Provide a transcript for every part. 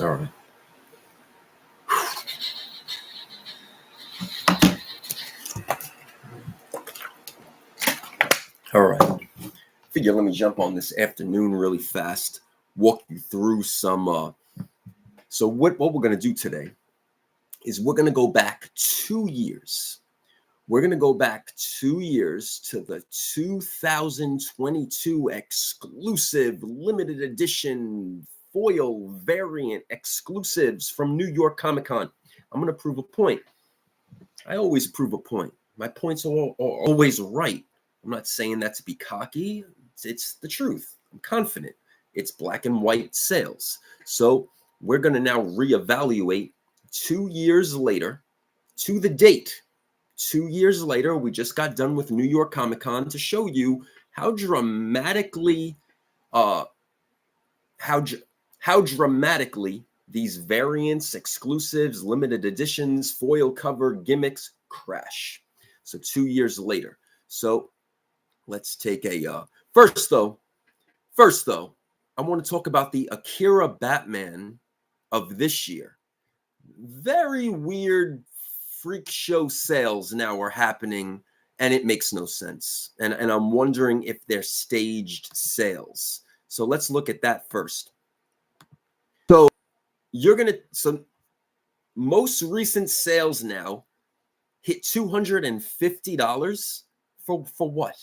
All right. All right. Figure let me jump on this afternoon really fast, walk you through some. So what we're going to do today is we're going to go back 2 years. We're going to go back 2 years to the 2022 exclusive limited edition foil variant exclusives from New York Comic Con. I'm going to prove a point. I always prove a point. My points are always right. I'm not saying that to be cocky. It's the truth. I'm confident. It's black and white sales. So we're going to now reevaluate 2 years later to the date. 2 years later, we just got done with New York Comic Con to show you how dramatically, how dramatically these variants, exclusives, limited editions, foil cover gimmicks crash. So 2 years later. So let's take a first though, I want to talk about the Akira Batman of this year. Very weird freak show sales now are happening, and it makes no sense. And I'm wondering if they're staged sales. So let's look at that first. So most recent sales now hit $250 for what?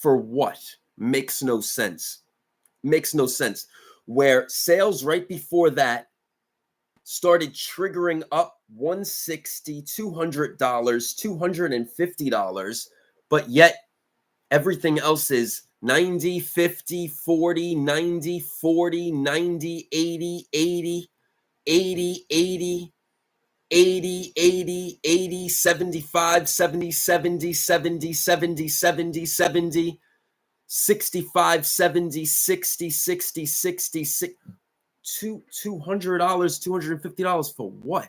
For what? Makes no sense. Makes no sense. Where sales right before that started triggering up $160, $200, $250, but yet everything else is 90, 50, 40, 90, 40, 90, 80, 80, 80, 80, 80, 80, 80, 75, 70, 70, 70, 70, 70, 70, 65, 70, 60, 60, 60, 60. $200, $250 for what?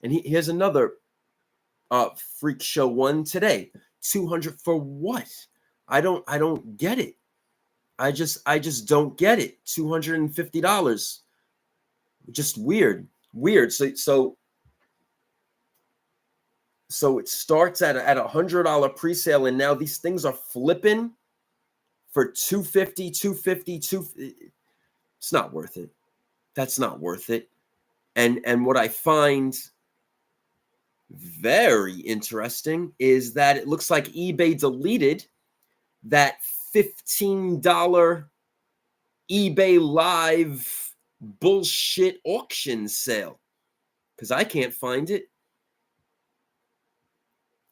And here's another freak show one today. $200 for what? I don't get it. I just don't get it. $250. Just weird. So it starts at a $100 pre-sale, and now these things are flipping for $250, $250. It's not worth it. That's not worth it. And what I find very interesting is that it looks like eBay deleted that $15 eBay Live bullshit auction sale, because I can't find it.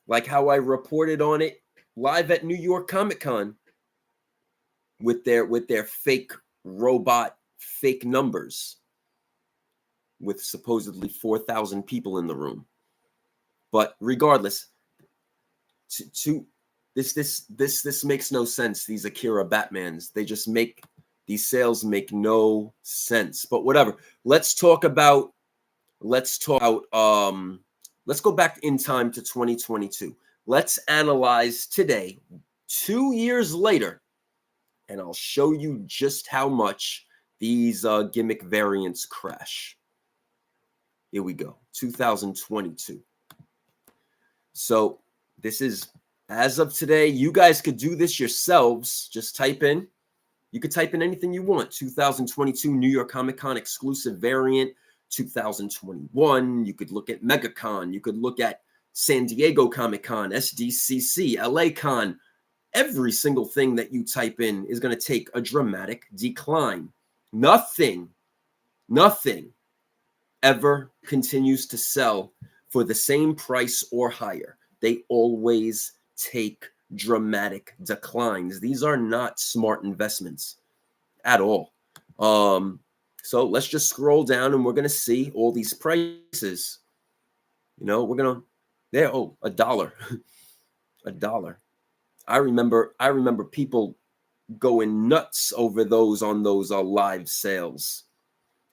Like how I reported on it live at New York Comic Con with their fake robot, fake numbers, with supposedly 4,000 people in the room. But regardless, this makes no sense. These Akira Batmans, these sales make no sense. But whatever. Let's go back in time to 2022. Let's analyze today, 2 years later, and I'll show you just how much these gimmick variants crash. Here we go, 2022. So this is as of today. You guys could do this yourselves. Just type in. You could type in anything you want. 2022 New York Comic Con exclusive variant. 2021. You could look at MegaCon. You could look at San Diego Comic Con, SDCC, LA Con. Every single thing that you type in is going to take a dramatic decline. Nothing ever continues to sell for the same price or higher. They always take dramatic declines. These are not smart investments at all. So let's just scroll down and we're going to see all these prices. We're going to there. Oh, $1. $1. I remember people going nuts over those on those live sales.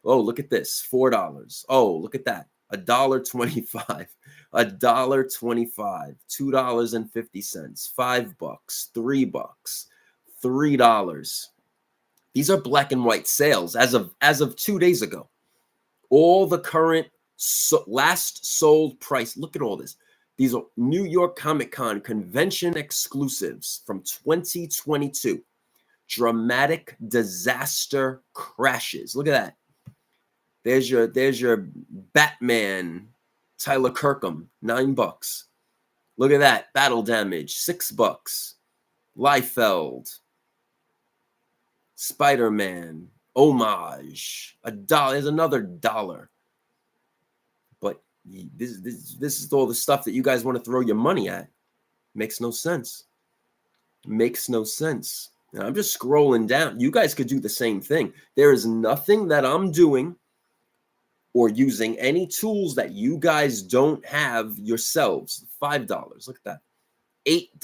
Oh, look at this, $4. Oh, look at that, $1.25, $1.25, $2.50, $5, $3, $3. These are black and white sales as of 2 days ago. All the current last sold price. Look at all this. These are New York Comic Con convention exclusives from 2022. Dramatic disaster crashes. Look at that. There's your Batman, Tyler Kirkham, $9. Look at that. Battle Damage, $6. Liefeld, Spider-Man, Homage, $1. There's another $1. But this is all the stuff that you guys want to throw your money at. Makes no sense. Makes no sense. And I'm just scrolling down. You guys could do the same thing. There is nothing that I'm doing or using any tools that you guys don't have yourselves. $5. Look at that. $8.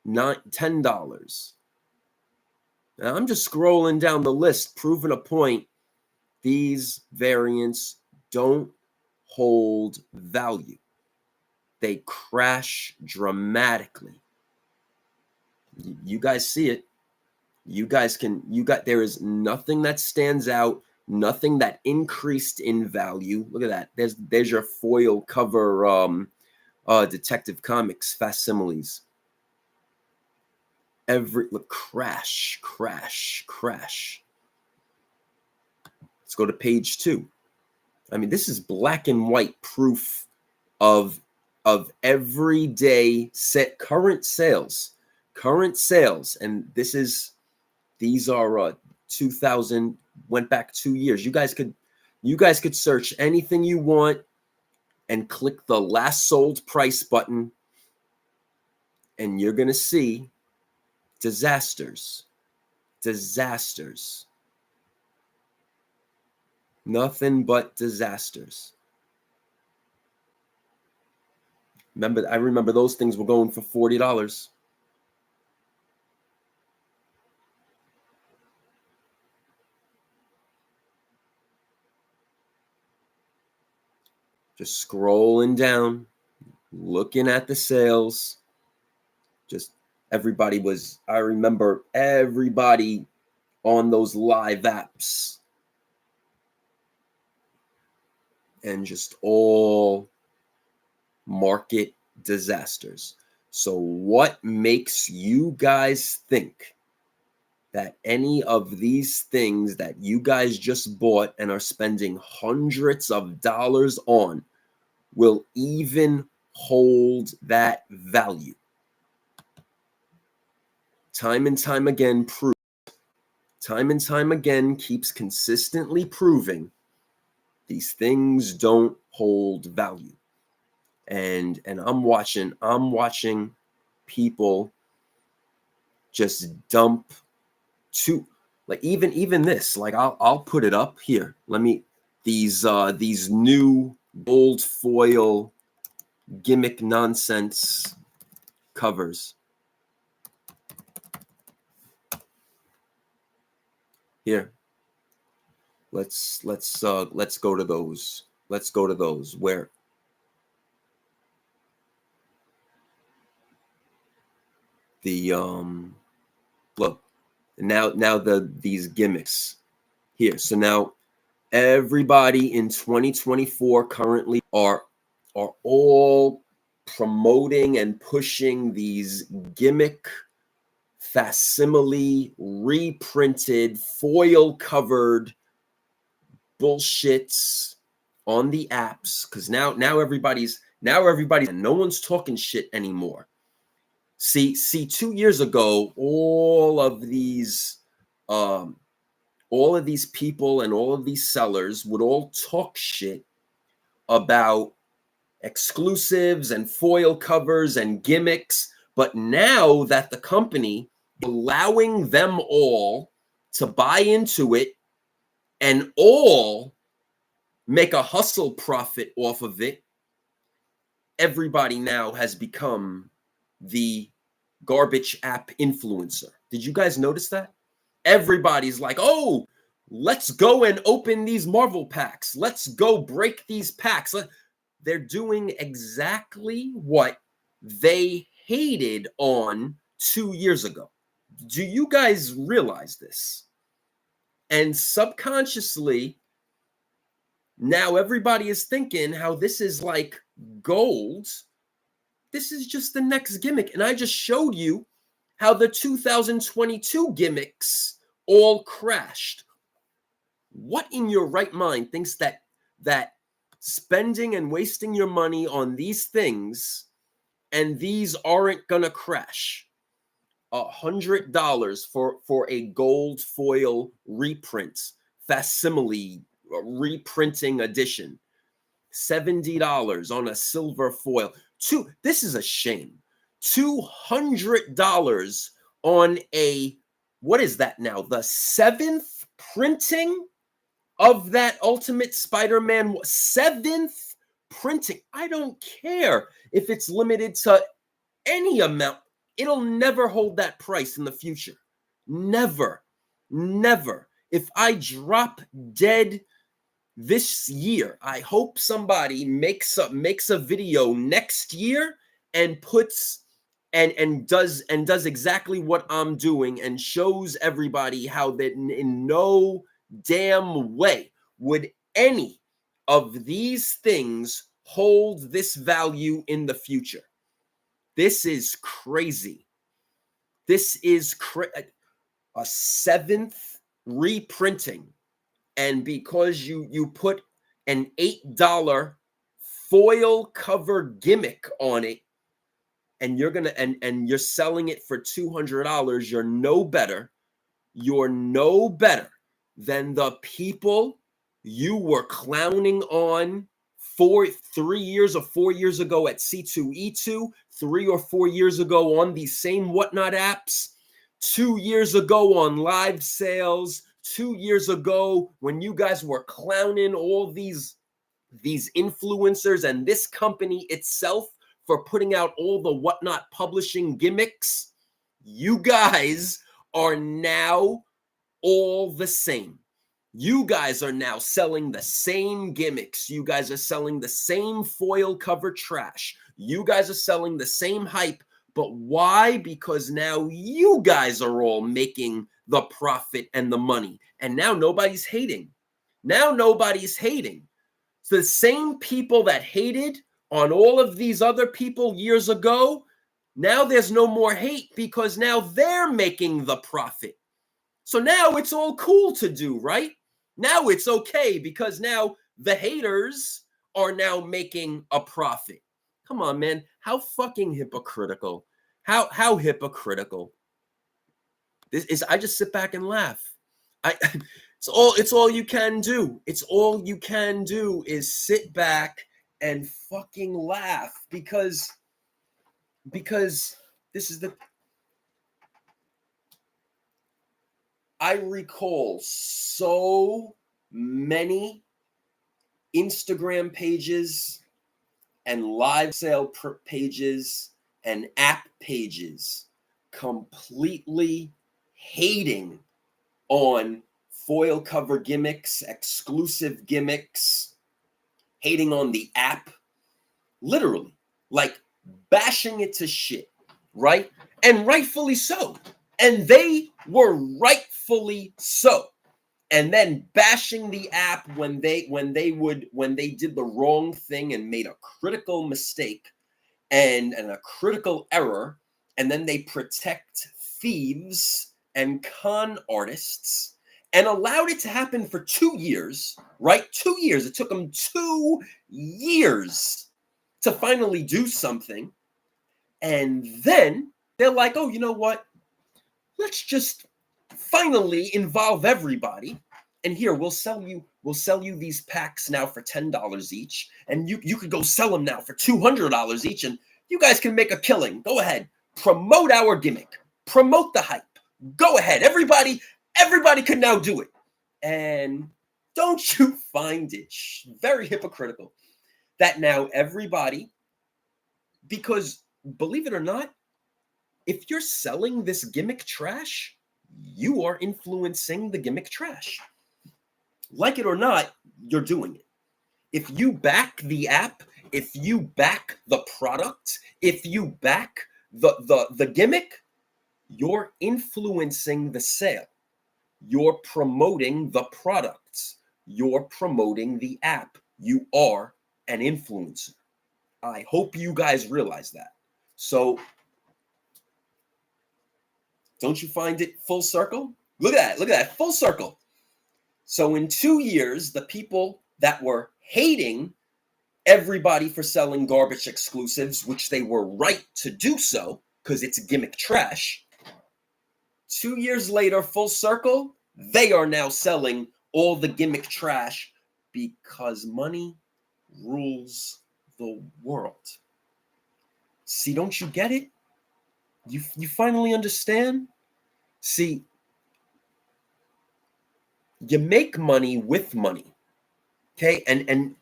$10. And I'm just scrolling down the list, proving a point. These variants don't hold value. They crash dramatically. You guys see it. There is nothing that stands out, nothing that increased in value. Look at that. There's your foil cover Detective Comics facsimiles. Look, crash. Let's go to page 2. I mean, this is black and white proof of everyday current sales, and these are 2000, went back 2 years. You guys could search anything you want and click the last sold price button, and you're gonna see disasters. Nothing but disasters. I remember those things were going for $40. Just scrolling down, looking at the sales. I remember everybody on those live apps, and just all market disasters. So what makes you guys think that any of these things that you guys just bought and are spending hundreds of dollars on will even hold that value? Time and time again keeps consistently proving these things don't hold value. And I'm watching people just dump to, like, even this, like, I'll put it up here. These new gold foil gimmick nonsense covers. Here. Let's go to those. Let's go to those. Where? The look. Now these gimmicks here. So now everybody in 2024 currently are all promoting and pushing these gimmick, facsimile, reprinted, foil covered bullshits on the apps, because now everybody's and no one's talking shit anymore. See, 2 years ago, all of these people and all of these sellers would all talk shit about exclusives and foil covers and gimmicks. But now that the company allowing them all to buy into it and all make a hustle profit off of it, everybody now has become the garbage app influencer. Did you guys notice that? Everybody's like, oh, let's go and open these Marvel packs. Let's go break these packs. They're doing exactly what they hated on 2 years ago. Do you guys realize this? And subconsciously, now everybody is thinking how this is like gold. This is just the next gimmick. And I just showed you how the 2022 gimmicks all crashed. What in your right mind thinks that spending and wasting your money on these things and these aren't gonna crash? $100 for a gold foil reprint, facsimile reprinting edition. $70 on a silver foil. This is a shame. $200 on a, what is that now? The 7th printing of that Ultimate Spider-Man. 7th printing. I don't care if it's limited to any amount. It'll never hold that price in the future. Never. Never. If I drop dead this year, I hope somebody makes a video next year and puts and does exactly what I'm doing and shows everybody how that in no damn way would any of these things hold this value in the future. This is crazy. This is a 7th reprinting. And because you put an $8 foil cover gimmick on it, and you're gonna and you're selling it for $200, you're no better. You're no better than the people you were clowning on 3 years or 4 years ago at C2E2, 3 or 4 years ago on these same Whatnot apps, 2 years ago on live sales, 2 years ago when you guys were clowning all these influencers and this company itself for putting out all the Whatnot publishing gimmicks. You guys are now all the same. You guys are now selling the same gimmicks. You guys are selling the same foil cover trash. You guys are selling the same hype. But why? Because now you guys are all making the profit and the money. And now nobody's hating. Now nobody's hating. So the same people that hated on all of these other people years ago, now there's no more hate because now they're making the profit. So now it's all cool to do, right? Now it's okay because now the haters are now making a profit. Come on, man. How fucking hypocritical. How hypocritical. This is, I just sit back and laugh. It's all you can do. It's all you can do is sit back and fucking laugh because this is the, I recall so many Instagram pages and live sale pages and app pages completely hating on foil cover gimmicks, exclusive gimmicks, hating on the app, literally, like bashing it to shit, right? And rightfully so. And they were rightfully so. And then bashing the app when they did the wrong thing and made a critical mistake and a critical error, and then they protect thieves and con artists and allowed it to happen for 2 years, right? 2 years. It took them 2 years to finally do something. And then they're like, oh, you know what? Let's just finally involve everybody. And here, we'll sell you these packs now for $10 each. And you could go sell them now for $200 each. And you guys can make a killing. Go ahead. Promote our gimmick. Promote the hype. Go ahead. Everybody can now do it. And don't you find it very hypocritical that now everybody, because believe it or not, if you're selling this gimmick trash, you are influencing the gimmick trash. Like it or not, you're doing it. If you back the app, if you back the product, if you back the gimmick, You're influencing the sale. You're promoting the products. You're promoting the app. You are an influencer. I hope you guys realize that. So, don't you find it full circle? Look at that. Look at that. Full circle. So, in 2 years, the people that were hating everybody for selling garbage exclusives, which they were right to do so because it's gimmick trash, 2 years later, full circle, they are now selling all the gimmick trash because money rules the world. See, don't you get it? You finally understand? See, you make money with money. Okay? And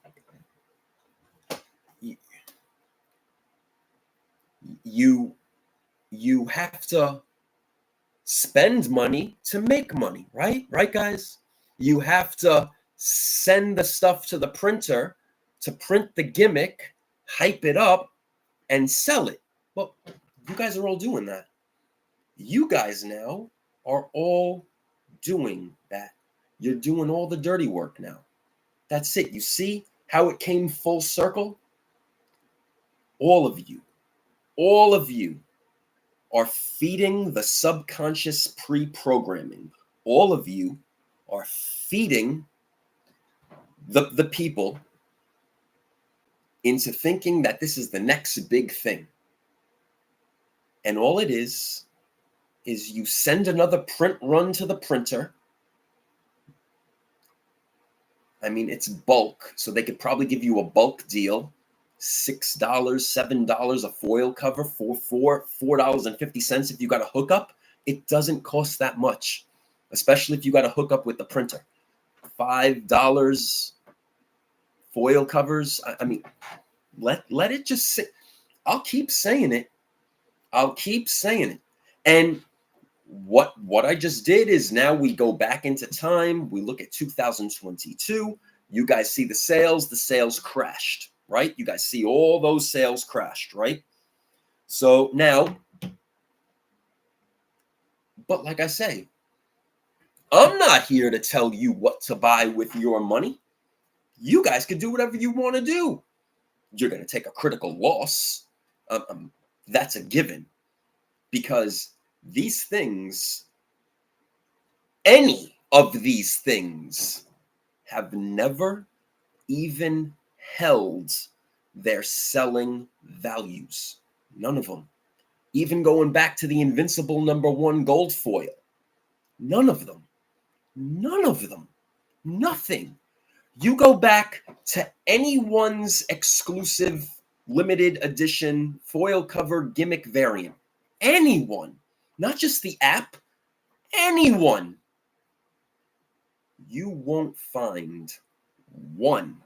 you have to spend money to make money, right? Right, guys? You have to send the stuff to the printer to print the gimmick, hype it up, and sell it. Well, you guys are all doing that. You guys now are all doing that. You're doing all the dirty work now. That's it. You see how it came full circle? All of you are feeding the subconscious pre-programming. All of you are feeding the people into thinking that this is the next big thing. And all it is you send another print run to the printer. I mean, it's bulk, so they could probably give you a bulk deal. $6, $7 a foil cover for $4.50 if you got a hookup. It doesn't cost that much, especially if you got a hookup with the printer. $5 foil covers. I mean, let it just sit. I'll keep saying it. And what I just did is now we go back into time. We look at 2022. You guys see the sales crashed, right? You guys see all those sales crashed, right? So now, but like I say, I'm not here to tell you what to buy with your money. You guys can do whatever you want to do. You're going to take a critical loss. That's a given, because these things, any of these things, have never even held their selling values. None of them. Even going back to the Invincible #1 gold foil. None of them. Nothing. You go back to anyone's exclusive limited edition foil cover gimmick variant. Anyone. Not just the app. Anyone. You won't find one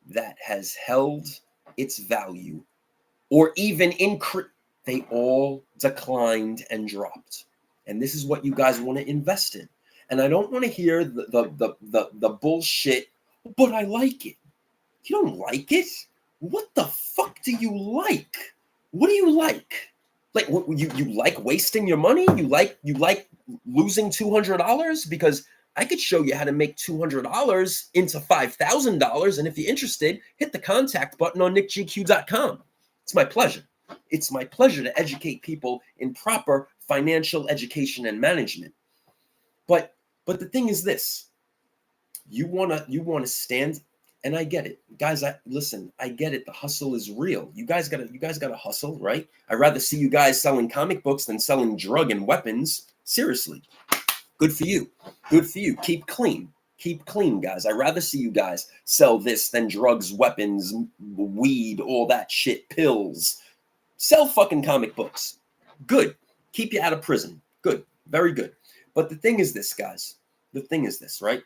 that has held its value or even increased. They all declined and dropped. And this is what you guys want to invest in. And I don't want to hear the bullshit, but I like it. You don't like it? What the fuck do you like? What do you like? Like, what, you like wasting your money? You like losing $200? Because I could show you how to make $200 into $5,000. And if you're interested, hit the contact button on nickgq.com. It's my pleasure. It's my pleasure to educate people in proper financial education and management. But the thing is this: you wanna stand, and I get it, guys. I get it. The hustle is real. You guys gotta hustle, right? I'd rather see you guys selling comic books than selling drug and weapons. Seriously, good for you. Keep clean, guys. I'd rather see you guys sell this than drugs, weapons, weed, all that shit, pills. Sell fucking comic books. Good. Keep you out of prison. Good. Very good. But the thing is this, guys. The thing is this, right?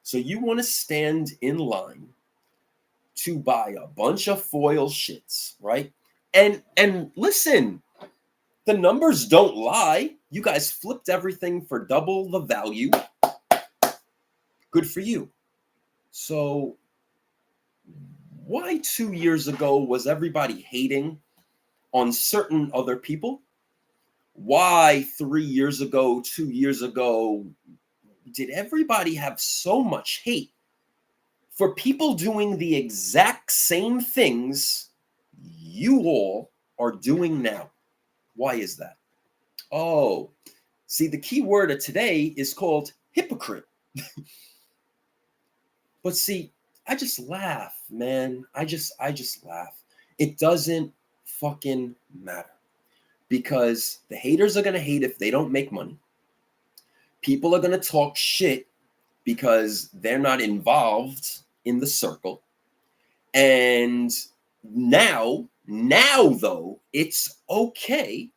So you want to stand in line to buy a bunch of foil shits, right? And listen, the numbers don't lie. You guys flipped everything for double the value. Good for you. So why 2 years ago was everybody hating on certain other people? Why 3 years ago, 2 years ago, did everybody have so much hate for people doing the exact same things you all are doing now? Why is that? Oh, see, the key word of today is called hypocrite. But see, I just laugh, man. I just laugh. It doesn't fucking matter, because the haters are going to hate if they don't make money. People are going to talk shit because they're not involved in the circle. And now though, it's okay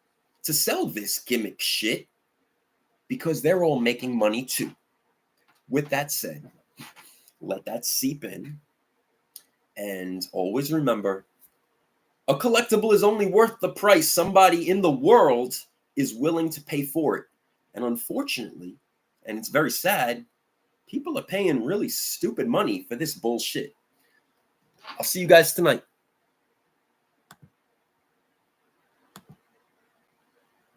to sell this gimmick shit because they're all making money too. With that said, let that seep in. And always remember, a collectible is only worth the price somebody in the world is willing to pay for it. And unfortunately, and it's very sad, people are paying really stupid money for this bullshit. I'll see you guys tonight.